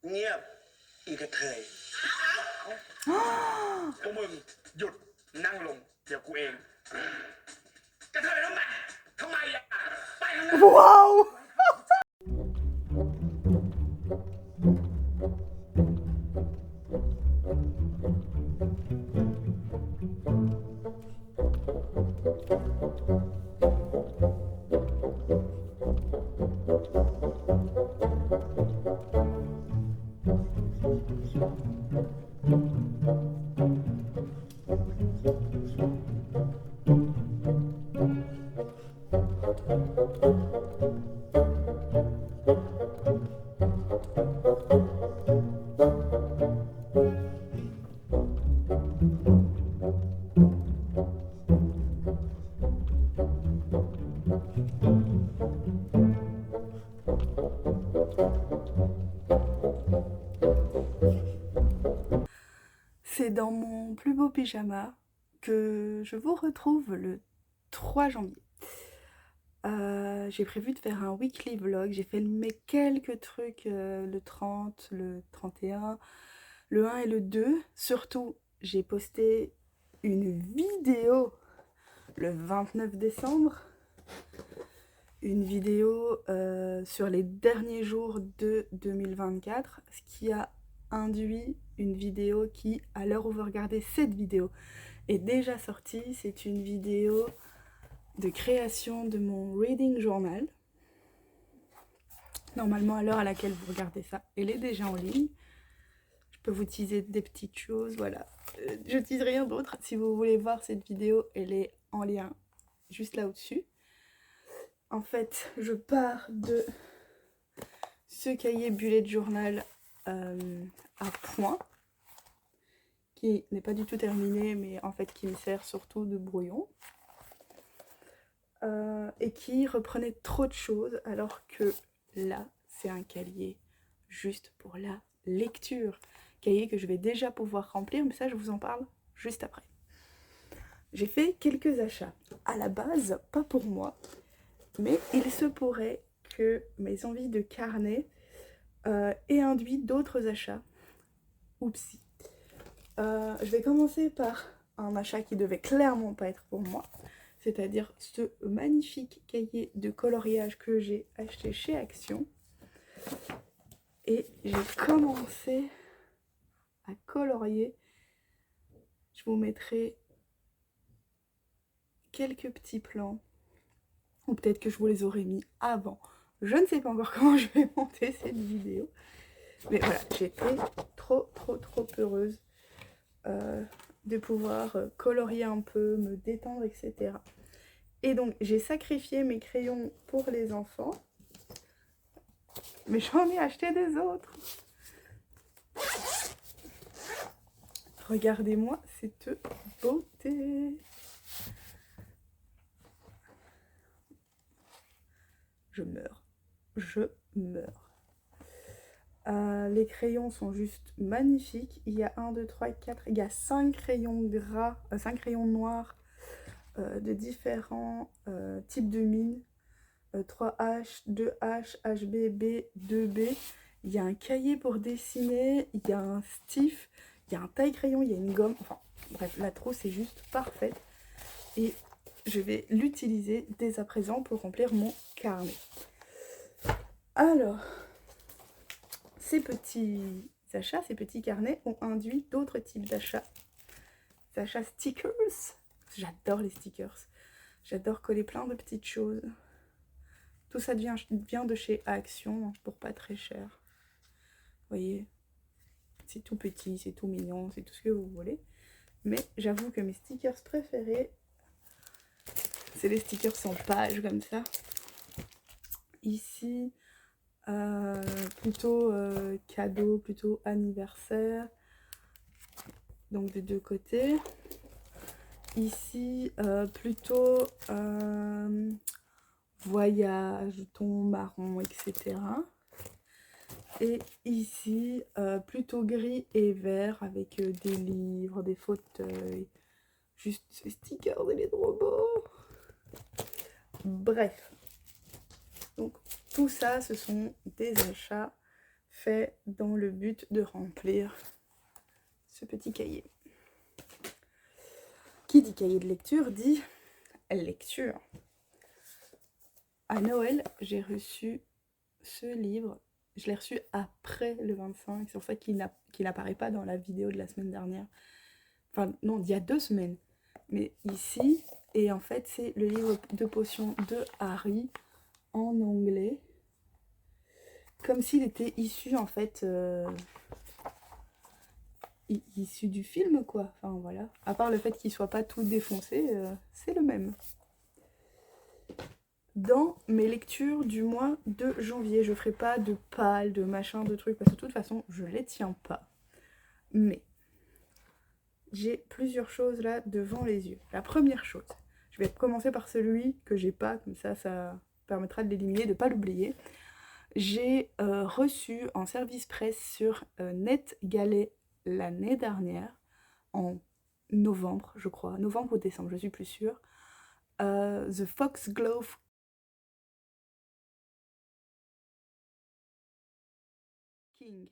เงียบอีกระเทยพวกมึงหยุดนั่งลงเดี๋ยวกูเองกระเทยทำไมอ่ะไปข้างหน้า Waouh. C'est dans mon plus beau pyjama que je vous retrouve le 3 janvier. J'ai prévu de faire un weekly vlog, j'ai filmé quelques trucs le 30, le 31, le 1 et le 2. Surtout, j'ai posté une vidéo le 29 décembre. Une vidéo sur les derniers jours de 2024, ce qui a induit une vidéo qui, à l'heure où vous regardez cette vidéo, est déjà sortie. C'est une vidéo de création de mon reading journal. Normalement, à l'heure à laquelle vous regardez ça, elle est déjà en ligne. Je peux vous teaser des petites choses, voilà. Je tease rien d'autre. Si vous voulez voir cette vidéo, elle est en lien juste là au-dessus. En fait, je pars de ce cahier bullet journal à point, qui n'est pas du tout terminé, mais en fait qui me sert surtout de brouillon, et qui reprenait trop de choses, alors que là, c'est un cahier juste pour la lecture. Cahier que je vais déjà pouvoir remplir, mais ça, je vous en parle juste après. J'ai fait quelques achats. À la base, pas pour moi, mais il se pourrait que mes envies de carnet aient induit d'autres achats. Oupsie. Je vais commencer par un achat qui devait clairement pas être pour moi, c'est-à-dire ce magnifique cahier de coloriage que j'ai acheté chez Action. Et j'ai commencé à colorier. Je vous mettrai quelques petits plans, ou peut-être que je vous les aurais mis avant. Je ne sais pas encore comment je vais monter cette vidéo. Mais voilà, j'étais trop heureuse de pouvoir colorier un peu, me détendre, etc. Et donc, j'ai sacrifié mes crayons pour les enfants. Mais j'en ai acheté des autres. Regardez-moi cette beauté. Je meurs. Je meurs. Les crayons sont juste magnifiques. Il y a 1, 2, 3, 4. Il y a 5 crayons gras, 5 crayons noirs de différents types de mine. 3H, 2H, HB, B, 2B. Il y a un cahier pour dessiner. Il y a un stiff. Il y a un taille-crayon. Il y a une gomme. Enfin, bref, la trousse est juste parfaite. Et je vais l'utiliser dès à présent pour remplir mon carnet. Alors, ces petits achats, ces petits carnets ont induit d'autres types d'achats. Des achats stickers. J'adore les stickers. J'adore coller plein de petites choses. Tout ça vient de chez Action pour pas très cher. Vous voyez, c'est tout petit, c'est tout mignon, c'est tout ce que vous voulez. Mais j'avoue que mes stickers préférés, c'est les stickers sans page comme ça. Ici, plutôt cadeau, plutôt anniversaire. Donc des deux côtés. Ici, plutôt voyage, ton marron, etc. Et ici, plutôt gris et vert avec des livres, des fauteuils. Juste ces stickers, il est trop beau. Bref. Donc tout ça, ce sont des achats fait dans le but de remplir ce petit cahier. Qui dit cahier de lecture dit lecture. À Noël, j'ai reçu ce livre. Je l'ai reçu après le 25. C'est pour ça qu'il n'apparaît pas dans la vidéo de la semaine dernière. Enfin, non, il y a 2 semaines. Mais ici, et en fait, c'est le livre de potions de Harry en anglais. Comme s'il était issu, en fait, issu du film, quoi. Enfin, voilà. À part le fait qu'il soit pas tout défoncé, c'est le même. Dans mes lectures du mois de janvier, je ferai pas de pales, de machin, de trucs, parce que de toute façon, je les tiens pas. Mais j'ai plusieurs choses là devant les yeux. La première chose, je vais commencer par celui que j'ai pas, comme ça permettra de l'éliminer, de ne pas l'oublier. J'ai reçu en service presse sur NetGalley l'année dernière, en novembre, je crois, novembre ou décembre, je suis plus sûre, The Foxglove King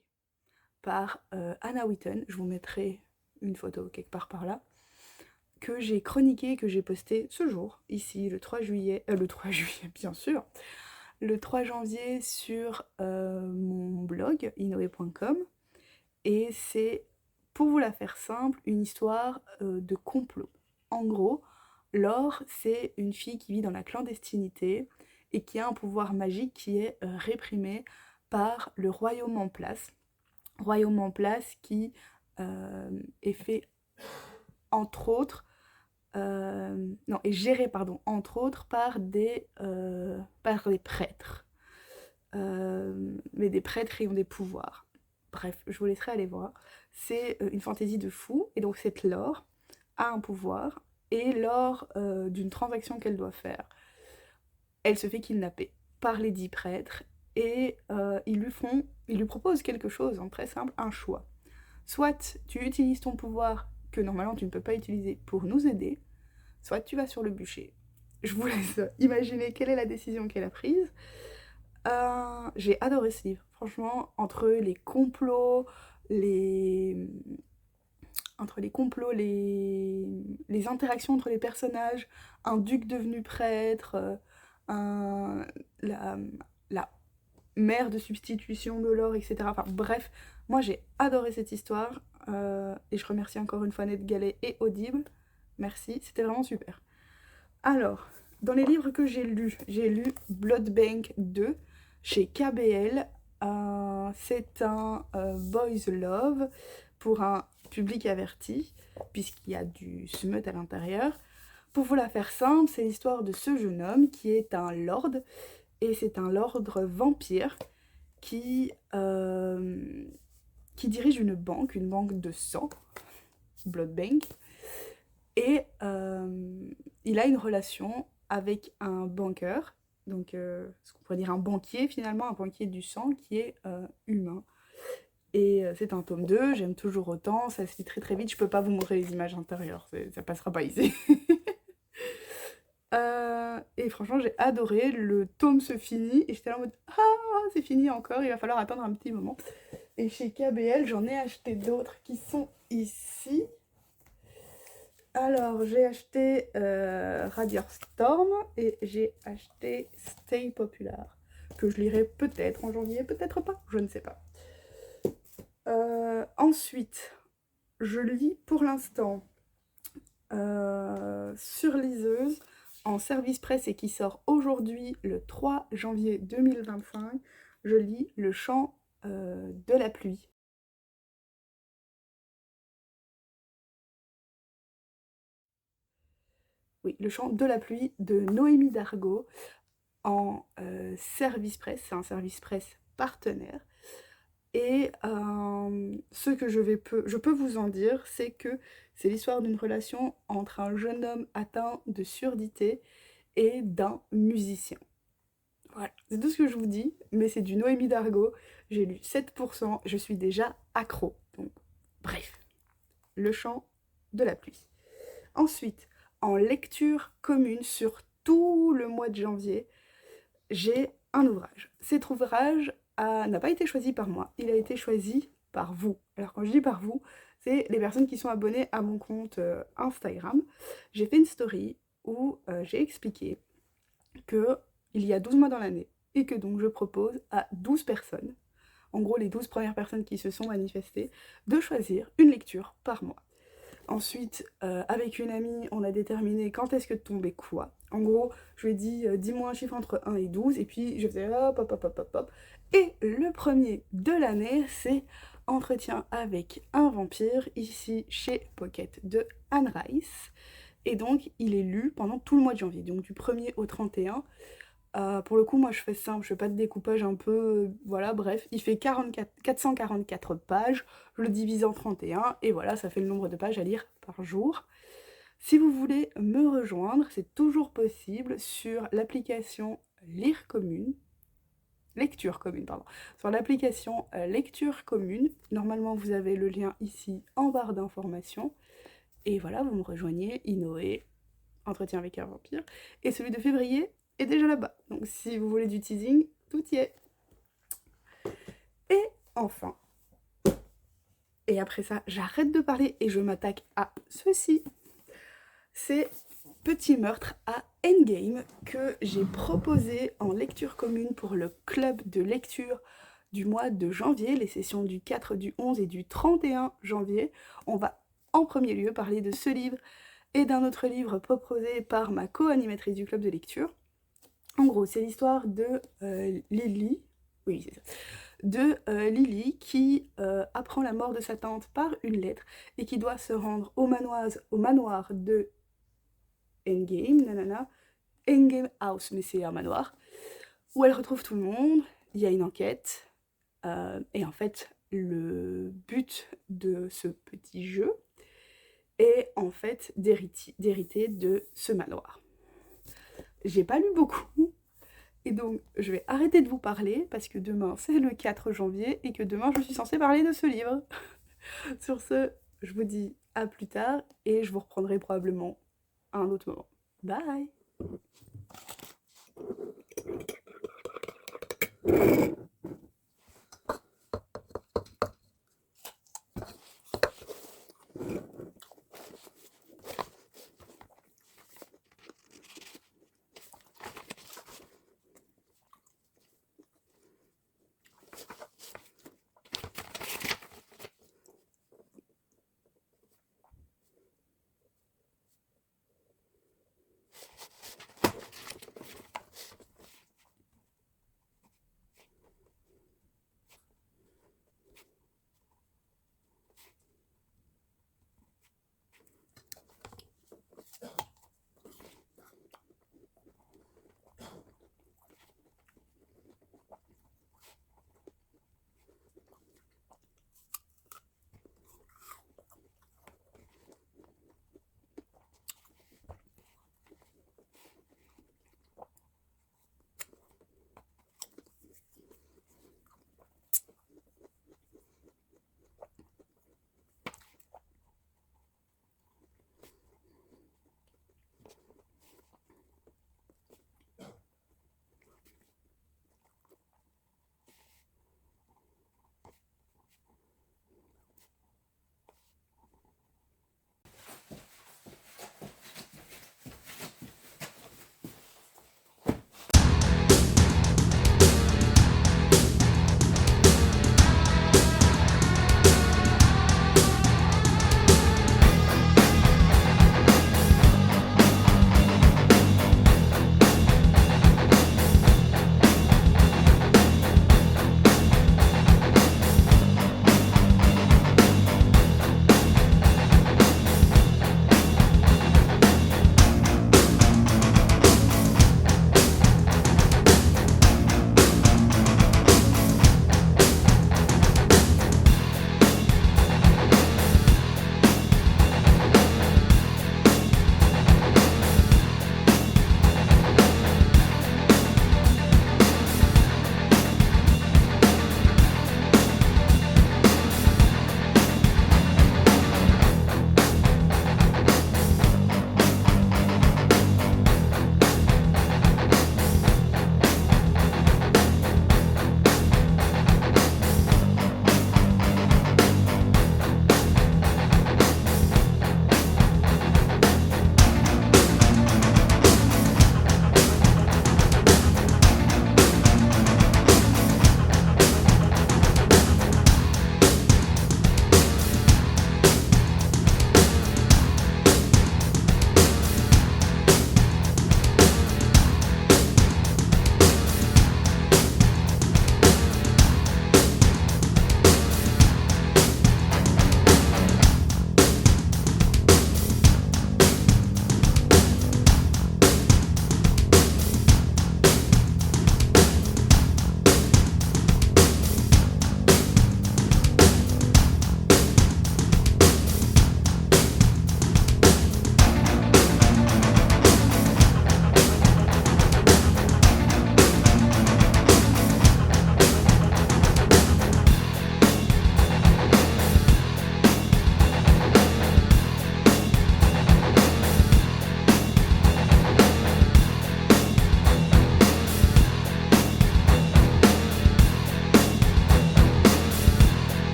par Anna Whitten. Je vous mettrai une photo quelque part par là, que j'ai chroniqué, que j'ai posté ce jour, ici, le 3 juillet, bien sûr, le 3 janvier sur mon blog, inoe.com, et c'est, pour vous la faire simple, une histoire de complot. En gros, Laure, c'est une fille qui vit dans la clandestinité et qui a un pouvoir magique qui est réprimé par le royaume en place. Royaume en place qui est fait, entre autres, est géré, entre autres, par des prêtres. Mais des prêtres qui ont des pouvoirs. Bref, je vous laisserai aller voir. C'est une fantaisie de fou, et donc cette Laure a un pouvoir, et lors d'une transaction qu'elle doit faire, elle se fait kidnapper par les 10 prêtres, et ils lui proposent quelque chose, très simple, un choix. Soit tu utilises ton pouvoir que normalement tu ne peux pas utiliser pour nous aider, soit tu vas sur le bûcher. Je vous laisse imaginer quelle est la décision qu'elle a prise. J'ai adoré ce livre, franchement, entre les complots, les interactions entre les personnages, un duc devenu prêtre, la, la mère de substitution de Laure, etc. Enfin bref, moi j'ai adoré cette histoire, et je remercie encore une fois NetGalley et Audible. Merci, c'était vraiment super. Alors, dans les livres que j'ai lu Blood Bank 2 chez KBL. C'est un boys love pour un public averti, puisqu'il y a du smut à l'intérieur. Pour vous la faire simple, c'est l'histoire de ce jeune homme qui est un lord, et c'est un lord vampire qui dirige une banque de sang, Blood Bank, et il a une relation avec un banqueur, donc ce qu'on pourrait dire un banquier finalement, un banquier du sang qui est humain. Et c'est un tome 2, j'aime toujours autant, ça se lit très très vite, je peux pas vous montrer les images intérieures, ça passera pas ici. Et franchement j'ai adoré, le tome se finit et j'étais là en mode ah c'est fini encore, il va falloir attendre un petit moment. Et chez KBL j'en ai acheté d'autres qui sont ici. Alors j'ai acheté Radiant Storm et j'ai acheté Stay Popular, que je lirai peut-être en janvier, peut-être pas, je ne sais pas. Ensuite, je lis pour l'instant sur liseuse en service presse et qui sort aujourd'hui le 3 janvier 2025. Je lis Le Chant de la pluie. Oui, Le Chant de la pluie de Noémie Dargaud en service presse. C'est un service presse partenaire. Et ce que je peux vous en dire, c'est que c'est l'histoire d'une relation entre un jeune homme atteint de surdité et d'un musicien. Voilà, c'est tout ce que je vous dis, mais c'est du Noémie Dargaud. J'ai lu 7%, je suis déjà accro. Donc, bref, Le Chant de la pluie. Ensuite, en lecture commune sur tout le mois de janvier, j'ai un ouvrage. Cet ouvrage n'a pas été choisi par moi, il a été choisi par vous. Alors quand je dis par vous, c'est les personnes qui sont abonnées à mon compte Instagram. J'ai fait une story où j'ai expliqué qu'il y a 12 mois dans l'année et que donc je propose à 12 personnes, en gros les 12 premières personnes qui se sont manifestées, de choisir une lecture par mois. Ensuite, avec une amie, on a déterminé quand est-ce que tombait quoi. En gros, je lui ai dit, dis-moi un chiffre entre 1 et 12, et puis je faisais hop, hop, hop, hop, hop, hop. Et le premier de l'année, c'est Entretien avec un vampire, ici chez Pocket de Anne Rice. Et donc, il est lu pendant tout le mois de janvier, donc du 1er au 31. Pour le coup, moi, je fais simple, je fais pas de découpage un peu... voilà, bref, il fait 444 pages, je le divise en 31, et voilà, ça fait le nombre de pages à lire par jour. Si vous voulez me rejoindre, c'est toujours possible sur l'application Lecture Commune, pardon. Sur l'application Lecture Commune, normalement, vous avez le lien ici en barre d'informations. Et voilà, vous me rejoignez, Inoé, Entretien avec un vampire. Et celui de février est déjà là-bas. Donc si vous voulez du teasing, tout y est. Et enfin, et après ça, j'arrête de parler et je m'attaque à ceci. C'est Petit meurtre à Endgame que j'ai proposé en lecture commune pour le club de lecture du mois de janvier, les sessions du 4, du 11 et du 31 janvier. On va en premier lieu parler de ce livre et d'un autre livre proposé par ma co-animatrice du club de lecture. En gros, c'est l'histoire de Lily, oui c'est ça, de Lily qui apprend la mort de sa tante par une lettre et qui doit se rendre au manoir de Endgame House, mais c'est un manoir, où elle retrouve tout le monde, il y a une enquête, et en fait, le but de ce petit jeu est en fait d'hériter de ce manoir. J'ai pas lu beaucoup, et donc je vais arrêter de vous parler, parce que demain c'est le 4 janvier, et que demain je suis censée parler de ce livre. Sur ce, je vous dis à plus tard, et je vous reprendrai probablement à un autre moment. Bye!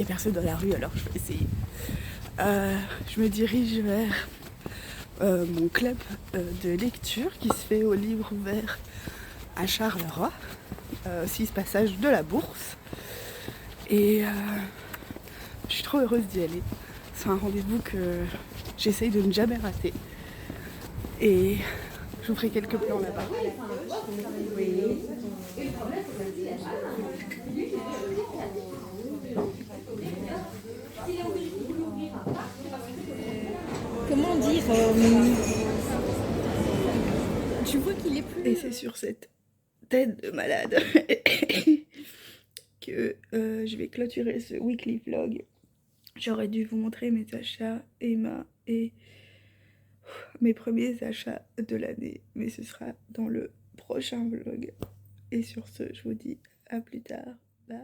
n'y a personne dans la rue, alors je vais essayer. Je me dirige vers mon club de lecture qui se fait au Livre Ouvert à Charleroi, 6 passages de la Bourse. Et je suis trop heureuse d'y aller. C'est un rendez-vous que j'essaye de ne jamais rater. Et je vous ferai quelques plans là-bas. Comment dire tu vois qu'il est plus... Et c'est sur cette tête de malade que je vais clôturer ce weekly vlog. J'aurais dû vous montrer mes achats Emma et mes premiers achats de l'année, mais ce sera dans le prochain vlog. Et sur ce, je vous dis à plus tard. Bye.